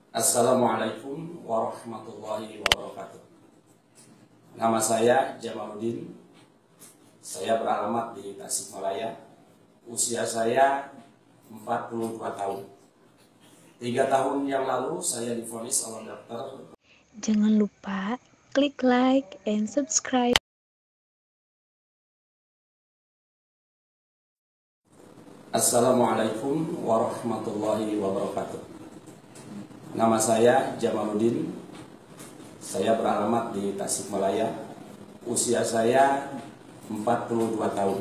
Assalamualaikum warahmatullahi wabarakatuh. Nama saya Jamaluddin. Saya beralamat di Tasikmalaya. Usia saya 42 tahun. 3 tahun yang lalu saya divonis oleh dokter. Jangan lupa klik like and subscribe. Assalamualaikum warahmatullahi wabarakatuh. Nama saya Jamaluddin. Saya beralamat di Tasikmalaya. Usia saya 42 tahun.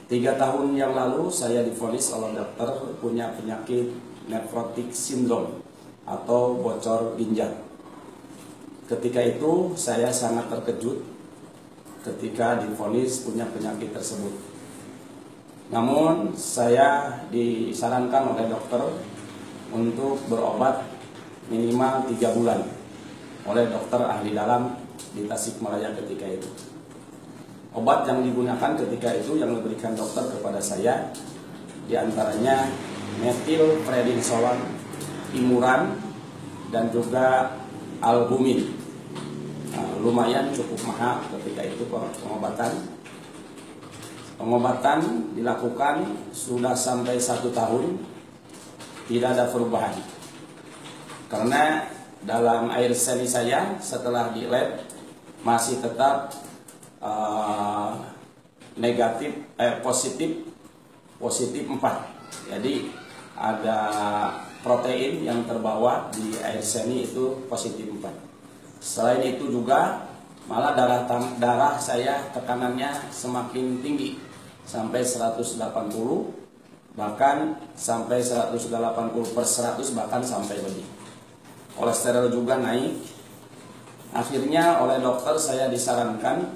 3 tahun yang lalu saya divonis oleh dokter punya penyakit nephrotic syndrome atau bocor ginjal. Ketika itu saya sangat terkejut ketika divonis punya penyakit tersebut. Namun saya disarankan oleh dokter untuk berobat minimal 3 bulan oleh dokter ahli dalam di Tasikmalaya ketika itu. Obat yang digunakan ketika itu yang diberikan dokter kepada saya diantaranya methylprednisolone, imuran, dan juga albumin. Lumayan cukup mahal ketika itu pengobatan. Pengobatan dilakukan sudah sampai 1 tahun, tidak ada perubahan. Karena dalam air seni saya setelah di lab masih tetap positif 4. Jadi ada protein yang terbawa di air seni itu positif 4. Selain itu juga malah darah saya tekanannya semakin tinggi sampai 180, bahkan sampai 180/100, bahkan sampai lebih. Kolesterol juga naik. Akhirnya oleh dokter saya disarankan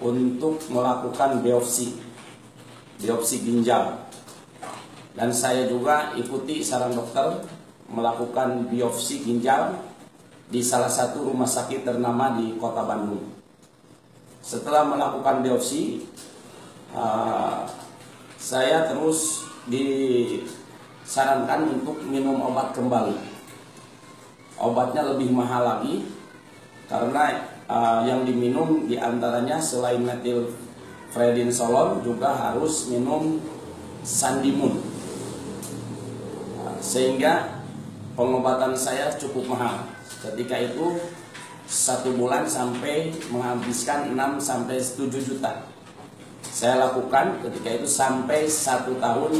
untuk melakukan biopsi ginjal. Dan saya juga ikuti saran dokter melakukan biopsi ginjal di salah satu rumah sakit ternama di Kota Bandung. Setelah melakukan biopsi, saya terus disarankan untuk minum obat kembali. Obatnya lebih mahal lagi karena yang diminum diantaranya selain methylprednisolone juga harus minum sandimun, sehingga pengobatan saya cukup mahal. Ketika itu 1 bulan sampai menghabiskan 6-7 juta. Saya lakukan ketika itu sampai 1,5 tahun.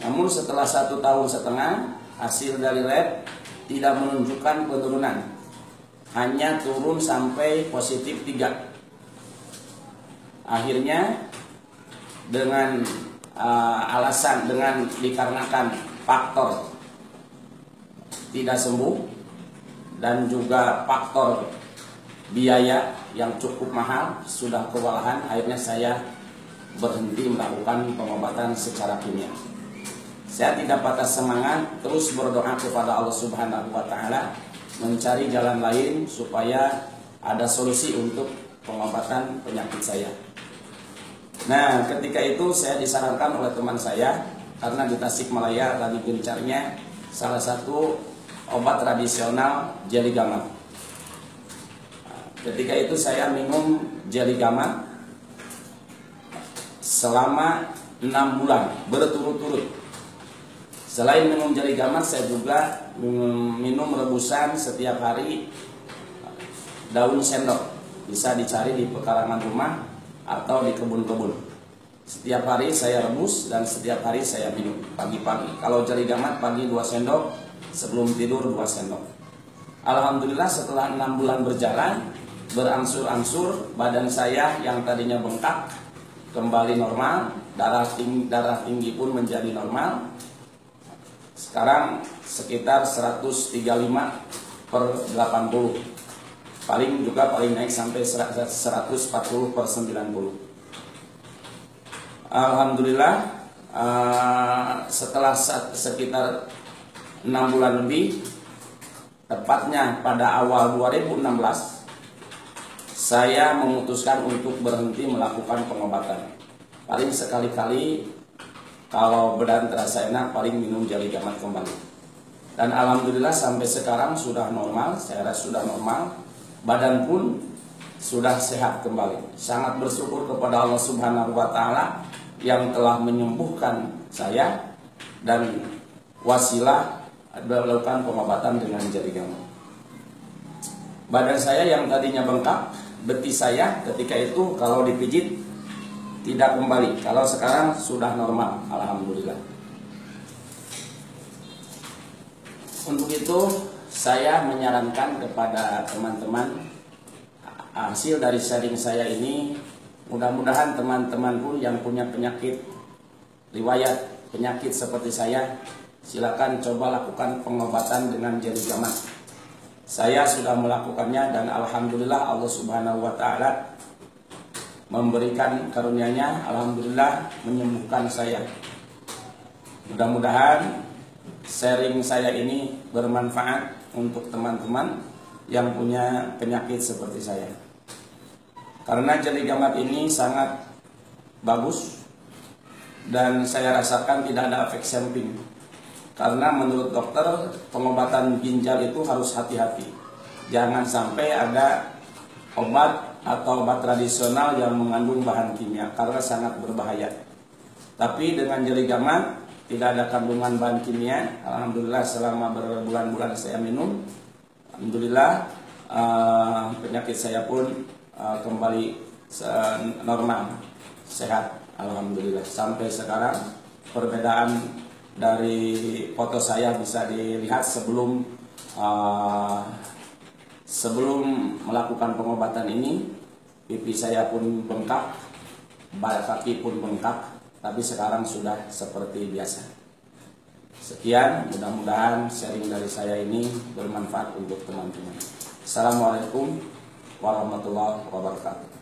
Namun setelah 1,5 tahun, hasil dari lab tidak menunjukkan penurunan, hanya turun sampai positif 3. Akhirnya dengan alasan dikarenakan faktor tidak sembuh dan juga faktor biaya yang cukup mahal, sudah kewalahan, akhirnya saya berhenti melakukan pengobatan secara kimia. Saya tidak patah semangat, terus berdoa kepada Allah Subhanahu wa Ta'ala mencari jalan lain supaya ada solusi untuk pengobatan penyakit saya. Nah, ketika itu saya disarankan oleh teman saya, karena di Tasikmalaya lagi gencarnya salah satu obat tradisional jeli gamat. Ketika itu saya minum jeli gamat selama 6 bulan berturut-turut. Selain minum jeli gamat, saya juga minum rebusan setiap hari daun sendok. Bisa dicari di pekarangan rumah atau di kebun-kebun. Setiap hari saya rebus dan setiap hari saya minum pagi-pagi. Kalau jeli gamat pagi 2 sendok, sebelum tidur 2 sendok. Alhamdulillah setelah 6 bulan berjalan, berangsur-angsur badan saya yang tadinya bengkak kembali normal, darah tinggi pun menjadi normal. Sekarang sekitar 135/80. Paling naik sampai 140/90. Alhamdulillah setelah sekitar 6 bulan lebih, tepatnya pada awal 2016, saya memutuskan untuk berhenti melakukan pengobatan. Paling sekali-kali kalau badan terasa enak, paling minum jeli gamat kembali. Dan alhamdulillah sampai sekarang sudah normal, saya rasa sudah normal, badan pun sudah sehat kembali. Sangat bersyukur kepada Allah Subhanahu wa taala yang telah menyembuhkan saya dan wasilah melakukan pengobatan dengan jari gama. Badan saya yang tadinya bengkak, betis saya ketika itu kalau dipijit tidak kembali. Kalau sekarang sudah normal, alhamdulillah. Untuk itu saya menyarankan kepada teman-teman, hasil dari sharing saya ini mudah-mudahan teman-teman pun yang punya penyakit, riwayat penyakit seperti saya, silakan coba lakukan pengobatan dengan jari gama. Saya sudah melakukannya dan alhamdulillah Allah Subhanahu wa taala memberikan karunia-Nya, alhamdulillah menyembuhkan saya. Mudah-mudahan sharing saya ini bermanfaat untuk teman-teman yang punya penyakit seperti saya. Karena jari gamat ini sangat bagus dan saya rasakan tidak ada efek samping. Karena menurut dokter pengobatan ginjal itu harus hati-hati. Jangan sampai ada obat atau obat tradisional yang mengandung bahan kimia karena sangat berbahaya. Tapi dengan jari gamat tidak ada kandungan bahan kimia. Alhamdulillah selama berbulan-bulan saya minum, alhamdulillah penyakit saya pun kembali normal, sehat, alhamdulillah. Sampai sekarang perbedaan dari foto saya bisa dilihat sebelum melakukan pengobatan ini, pipi saya pun bengkak, kaki pun bengkak. Tapi sekarang sudah seperti biasa. Sekian, mudah-mudahan sharing dari saya ini bermanfaat untuk teman-teman. Assalamualaikum warahmatullahi wabarakatuh.